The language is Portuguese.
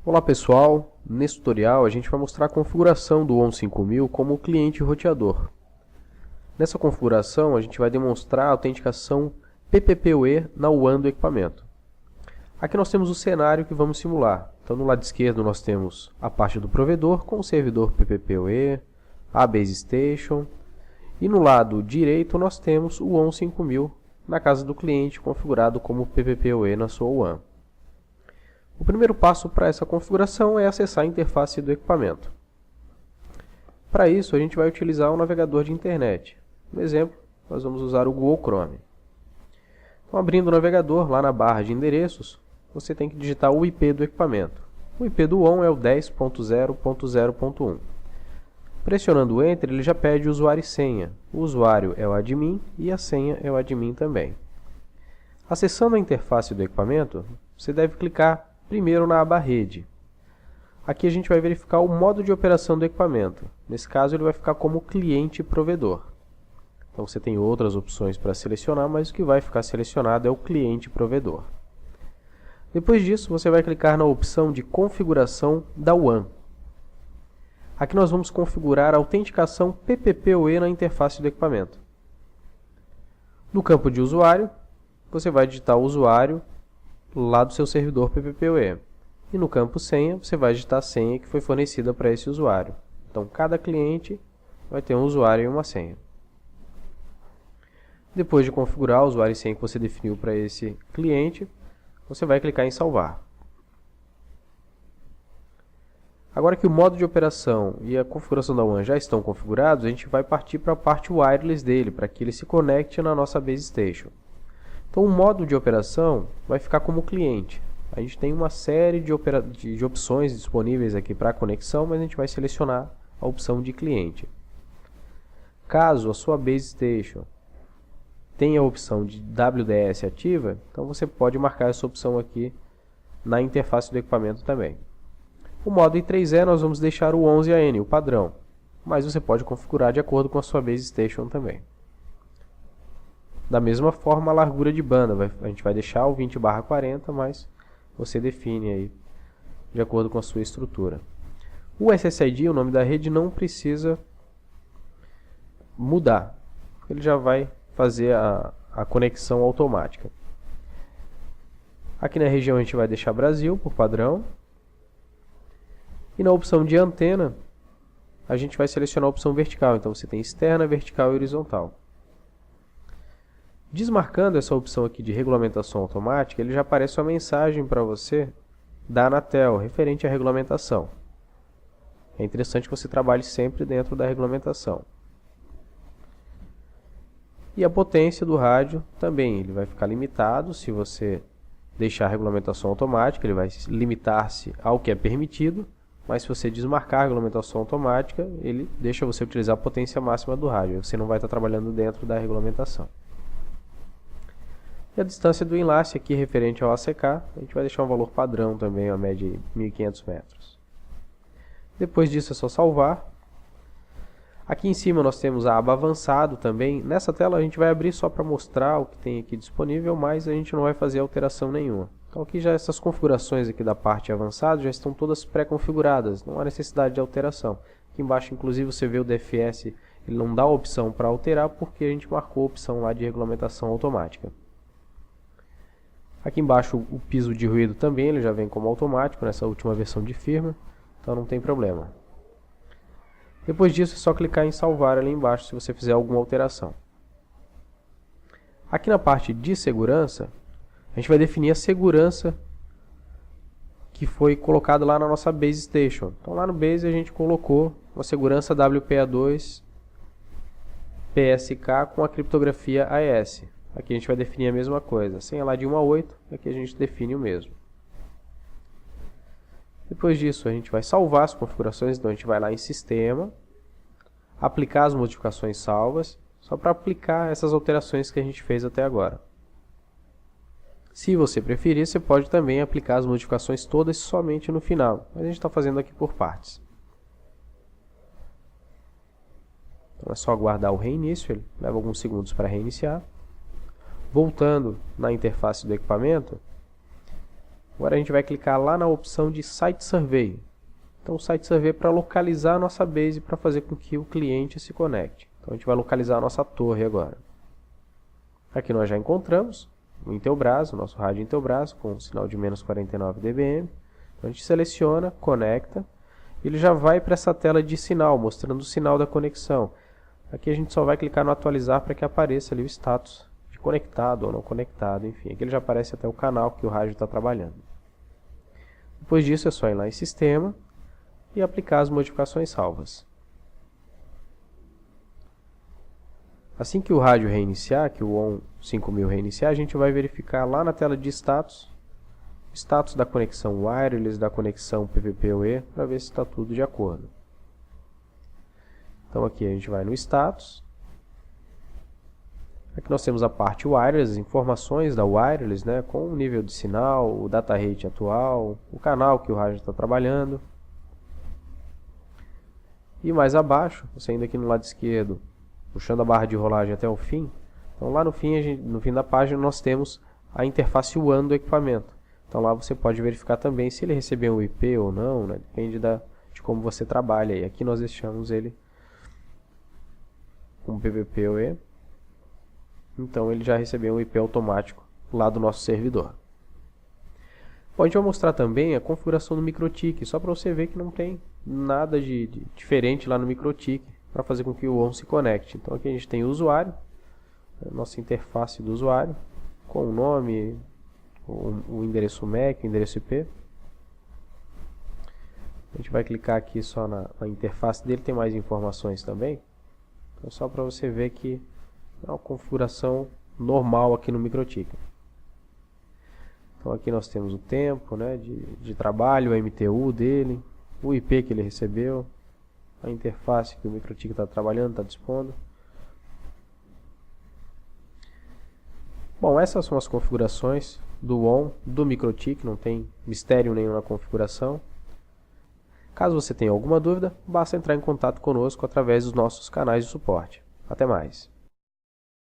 Olá pessoal, nesse tutorial a gente vai mostrar a configuração do ON 5000 como cliente roteador. Nessa configuração a gente vai demonstrar a autenticação PPPoE na WAN do equipamento. Aqui nós temos o cenário que vamos simular. Então no lado esquerdo nós temos a parte do provedor com o servidor PPPoE, a Base Station, e no lado direito nós temos o ON 5000 na casa do cliente configurado como PPPoE na sua WAN. O primeiro passo para essa configuração é acessar a interface do equipamento. Para isso, a gente vai utilizar o navegador de internet. No exemplo, nós vamos usar o Google Chrome. Então, abrindo o navegador, lá na barra de endereços, você tem que digitar o IP do equipamento. O IP do ON é o 10.0.0.1. Pressionando o Enter, ele já pede usuário e senha. O usuário é o admin e a senha é o admin também. Acessando a interface do equipamento, você deve clicar primeiro na aba Rede. Aqui a gente vai verificar o modo de operação do equipamento. Nesse caso ele vai ficar como cliente provedor. Então você tem outras opções para selecionar, mas o que vai ficar selecionado é o cliente provedor. Depois disso você vai clicar na opção de configuração da WAN. Aqui nós vamos configurar a autenticação PPPoE na interface do equipamento. No campo de usuário, você vai digitar o usuário lá do seu servidor PPPoE. E no campo senha, você vai digitar a senha que foi fornecida para esse usuário. Então, cada cliente vai ter um usuário e uma senha. Depois de configurar o usuário e senha que você definiu para esse cliente, você vai clicar em salvar. Agora que o modo de operação e a configuração da WAN já estão configurados, a gente vai partir para a parte wireless dele, para que ele se conecte na nossa Base Station. Então o modo de operação vai ficar como cliente. A gente tem uma série de opções disponíveis aqui para a conexão, mas a gente vai selecionar a opção de cliente. Caso a sua Base Station tenha a opção de WDS ativa, então você pode marcar essa opção aqui na interface do equipamento também. O modo I3E nós vamos deixar o 11AN, o padrão, mas você pode configurar de acordo com a sua Base Station também. Da mesma forma, a largura de banda, a gente vai deixar o 20/40, mas você define aí de acordo com a sua estrutura. O SSID, o nome da rede, não precisa mudar, ele já vai fazer a conexão automática. Aqui na região a gente vai deixar Brasil por padrão. E na opção de antena, a gente vai selecionar a opção vertical, então você tem externa, vertical e horizontal. Desmarcando essa opção aqui de regulamentação automática, ele já aparece uma mensagem para você da Anatel, referente à regulamentação. É interessante que você trabalhe sempre dentro da regulamentação. E a potência do rádio também, ele vai ficar limitado se você deixar a regulamentação automática, ele vai limitar-se ao que é permitido, mas se você desmarcar a regulamentação automática, ele deixa você utilizar a potência máxima do rádio, você não vai estar trabalhando dentro da regulamentação. E a distância do enlace aqui referente ao ACK, a gente vai deixar um valor padrão também, a média de 1.500 metros. Depois disso é só salvar. Aqui em cima nós temos a aba avançado também. Nessa tela a gente vai abrir só para mostrar o que tem aqui disponível, mas a gente não vai fazer alteração nenhuma. Então aqui já essas configurações aqui da parte avançada já estão todas pré-configuradas, não há necessidade de alteração. Aqui embaixo inclusive você vê o DFS, ele não dá a opção para alterar porque a gente marcou a opção lá de regulamentação automática. Aqui embaixo o piso de ruído também, ele já vem como automático nessa última versão de firmware, então não tem problema. Depois disso é só clicar em salvar ali embaixo se você fizer alguma alteração. Aqui na parte de segurança, a gente vai definir a segurança que foi colocada lá na nossa Base Station. Então lá no Base a gente colocou uma segurança WPA2 PSK com a criptografia AES. Aqui a gente vai definir a mesma coisa, senha lá de 1 a 8, aqui a gente define o mesmo. Depois disso a gente vai salvar as configurações, então a gente vai lá em Sistema, aplicar as modificações salvas, só para aplicar essas alterações que a gente fez até agora. Se você preferir, você pode também aplicar as modificações todas somente no final, mas a gente está fazendo aqui por partes. Então é só aguardar o reinício, ele leva alguns segundos para reiniciar. Voltando na interface do equipamento, Agora a gente vai clicar lá na opção de Site Survey. Então o Site Survey é para localizar a nossa base para fazer com que o cliente se conecte. Então a gente vai localizar a nossa torre agora. Aqui nós já encontramos o Intelbras, o nosso rádio Intelbras com um sinal de menos 49 dBm. Então a gente seleciona, conecta, e ele já vai para essa tela de sinal, mostrando o sinal da conexão. Aqui a gente só vai clicar no atualizar para que apareça ali o status de conectado ou não conectado, enfim. Aqui ele já aparece até o canal que o rádio está trabalhando. Depois disso é só ir lá em Sistema e aplicar as modificações salvas. Assim que o rádio reiniciar, que o ON 5000 reiniciar, a gente vai verificar lá na tela de status, o status da conexão wireless, da conexão PPPoE, para ver se está tudo de acordo. Então aqui a gente vai no status. Aqui nós temos a parte wireless, as informações da wireless, né, com o nível de sinal, o data rate atual, o canal que o rádio está trabalhando. E mais abaixo, saindo aqui no lado esquerdo, puxando a barra de rolagem até o fim. Então lá no fim, no fim da página nós temos a interface WAN do equipamento. Então lá você pode verificar também se ele recebeu um IP ou não, né? Depende de como você trabalha. E aqui nós deixamos ele com PPPoE. Então ele já recebeu um IP automático lá do nosso servidor. Bom, a gente vai mostrar também a configuração do MikroTik, só para você ver que não tem nada de diferente lá no MikroTik para fazer com que o ON se conecte. Então aqui a gente tem o usuário, a nossa interface do usuário, com o nome, o endereço MAC, o endereço IP. A gente vai clicar aqui só na interface dele, tem mais informações também. Então só para você ver que é uma configuração normal aqui no MikroTik. Então aqui nós temos o tempo, né, de trabalho, o MTU dele, o IP que ele recebeu, a interface que o MikroTik está trabalhando, está dispondo. Bom, essas são as configurações do ON do MikroTik, não tem mistério nenhum na configuração. Caso você tenha alguma dúvida, basta entrar em contato conosco através dos nossos canais de suporte. Até mais!